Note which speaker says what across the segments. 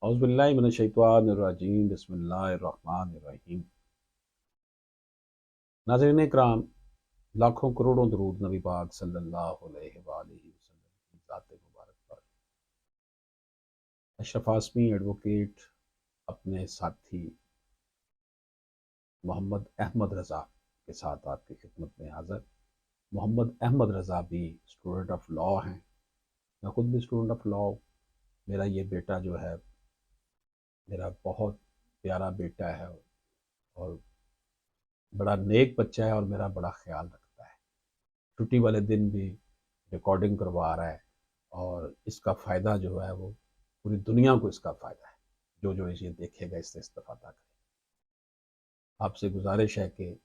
Speaker 1: औज़ु बिल्लाहि मिनश्शैतानिर्रजीम बिस्मिल्लाहिर्रहमानिर्रहीम। नाज़रीन इकराम, लाखों करोड़ों दरूद नबी पाक सल्लल्लाहु अलैहि वसल्लम की ज़ात मुबारक पर। अशरफ आसमी एडवोकेट अपने साथी मोहम्मद अहमद रज़ा के साथ आपकी खिदमत में हाज़िर। मोहम्मद अहमद रज़ा भी स्टूडेंट ऑफ लॉ हैं, मैं ख़ुद भी स्टूडेंट ऑफ लॉ। मेरा ये बेटा जो है मेरा बहुत प्यारा बेटा है और बड़ा नेक बच्चा है और मेरा बड़ा ख्याल रखता है। छुट्टी वाले दिन भी रिकॉर्डिंग करवा रहा है और इसका फ़ायदा जो है वो पूरी दुनिया को इसका फ़ायदा है। जो जो इसे देखेगा इससे इस्तेफ़ादा करे। आपसे गुजारिश है कि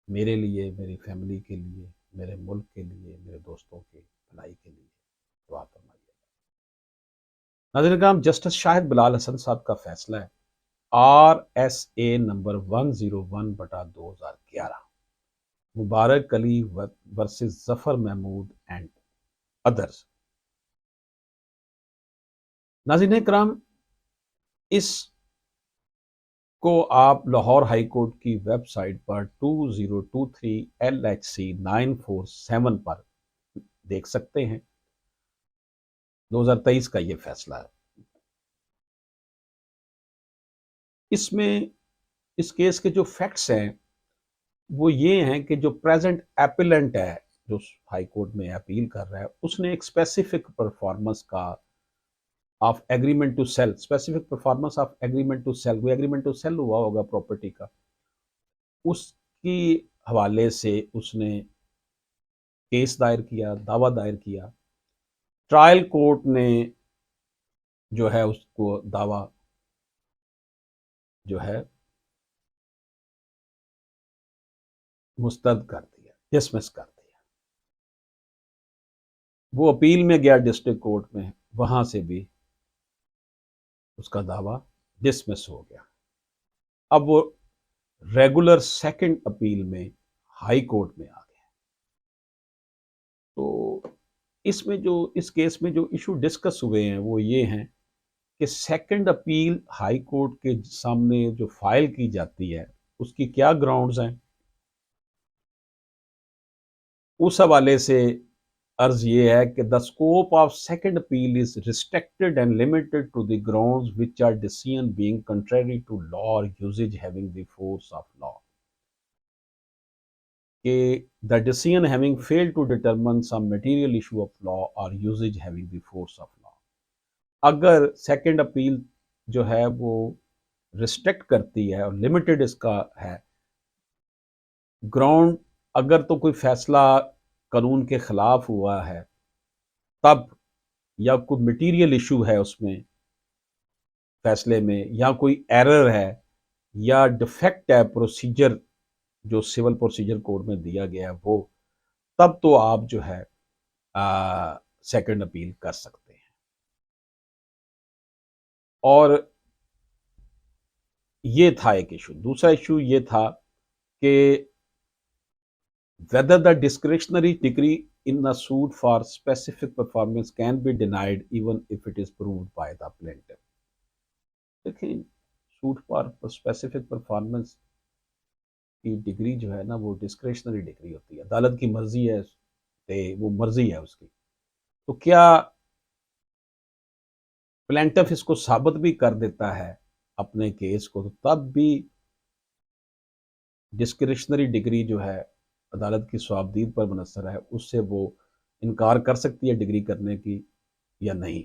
Speaker 1: मेरे लिए, मेरी फैमिली के लिए, मेरे मुल्क के लिए, मेरे दोस्तों के भलाई के लिए दुआ फरमाइए। नाज़रीन किराम, जस्टिस शाहिद बिलाल हसन साहब का फैसला है RSA number 101/2011 Mubarak Ali versus Zafar Mahmood and others. नाज़रीन किराम, इस को आप लाहौर हाई कोर्ट की वेबसाइट पर 2023 LHC 947 पर देख सकते हैं। 2023 का ये फैसला है। इसमें इस केस के जो फैक्ट्स हैं वो ये हैं कि जो प्रेजेंट एपिलेंट है, जो हाई कोर्ट में अपील कर रहा है, उसने एक स्पेसिफिक परफॉर्मेंस का of agreement to sale, specific performance of agreement to sale, कोई एग्रीमेंट टू सेल हुआ होगा प्रॉपर्टी का, उसकी हवाले से उसने केस दायर किया, दावा दायर किया। ट्रायल कोर्ट ने जो है उसको दावा जो है मुस्तरद कर दिया, डिसमिस कर दिया। वो अपील में गया डिस्ट्रिक्ट कोर्ट में, वहां से भी उसका दावा डिसमिस हो गया। अब वो रेगुलर सेकंड अपील में हाई कोर्ट में आ गया। तो इसमें जो इस केस में जो इशू डिस्कस हुए हैं वो ये हैं कि सेकंड अपील हाई कोर्ट के सामने जो फाइल की जाती है उसकी क्या ग्राउंड्स हैं। उस हवाले से अर्ज ये है कि the scope of second appeal is restricted and limited to the grounds which are decision being contrary to law or usages having the force of law, कि the decision having failed to determine some material issue of law or usage having the force of law। अगर second appeal जो है वो restrict करती है और limited इसका है ग्राउंड, अगर तो कोई फैसला कानून के खिलाफ हुआ है तब, या कोई मटेरियल इशू है उसमें फैसले में, या कोई एरर है या डिफेक्ट है प्रोसीजर जो सिविल प्रोसीजर कोड में दिया गया है वो, तब तो आप जो है सेकंड अपील कर सकते हैं। और ये था एक इशू। दूसरा इशू ये था कि whether the discretionary degree in a suit for specific performance can be denied even if it is proved by the plaintiff। देखिए, सूट पर स्पेसिफिक परफॉर्मेंस की डिग्री जो है ना वो डिस्क्रिशनरी डिग्री होती है, अदालत की मर्जी है, वो मर्जी है उसकी। तो क्या प्लेंटिफ इसको साबित भी कर देता है अपने केस को, तो तब भी डिस्क्रिशनरी डिग्री जो है अदालत की स्वाबदीद पर मुनसर है, उससे वो इनकार कर सकती है डिग्री करने की या नहीं।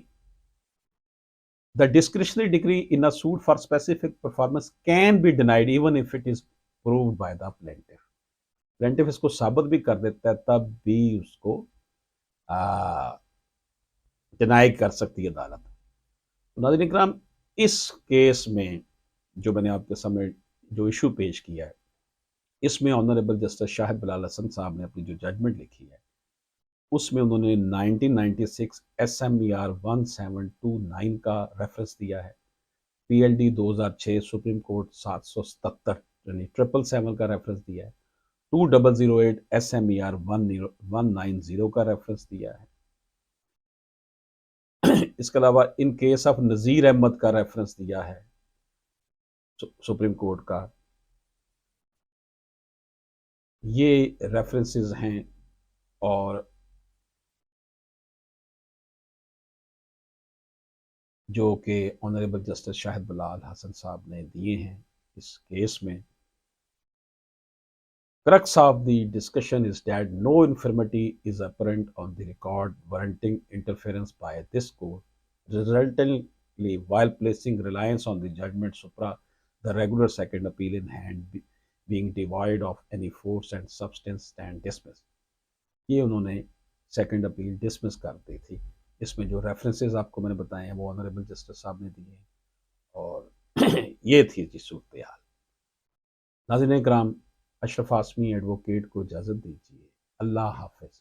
Speaker 1: The discretionary degree in a suit for specific performance can be denied even if it is proved by the plaintiff. Plaintiff इसको साबित भी कर देता है तब भी उसको डिनाई कर सकती है अदालत। तो नाज़रीन इकराम, इस केस में जो मैंने आपके सामने जो इशू पेश किया है, इसमें ऑनरेबल जस्टिस शाहिद बिलाल हसन साहब ने अपनी जो जजमेंट लिखी है उसमें उन्होंने 1996 SMER 1729 का रेफरेंस दिया है, PLD 2006 सुप्रीम कोर्ट 777 यानी 777 का रेफरेंस दिया है, 2008 SMER 190 का रेफरेंस दिया है। اس کے علاوہ in case of Nazir Ahmad کا ریفرنس دیا ہے سپریم کورٹ کا. یہ ریفرنسز ہیں اور جو کہ آنریبل جسٹس شاہد بلال حسن صاحب نے دیے ہیں اس کیس میں. Crux of the discussion is that no infirmity is apparent on the record warranting interference by this court. Resultantly, while placing reliance on the judgment supra, the regular second appeal in hand being devoid of any force and substance stand dismissed. یہ انہوں نے second appeal dismiss کر دی تھی. اس میں جو references آپ کو میں نے بتائے ہیں وہ آنریبل جسٹس صاحب نے دیے ہیں اور یہ تھی جی صورتحال. ناظرین کرام، اشرف آسمی ایڈوکیٹ کو اجازت دیجیے. اللہ حافظ.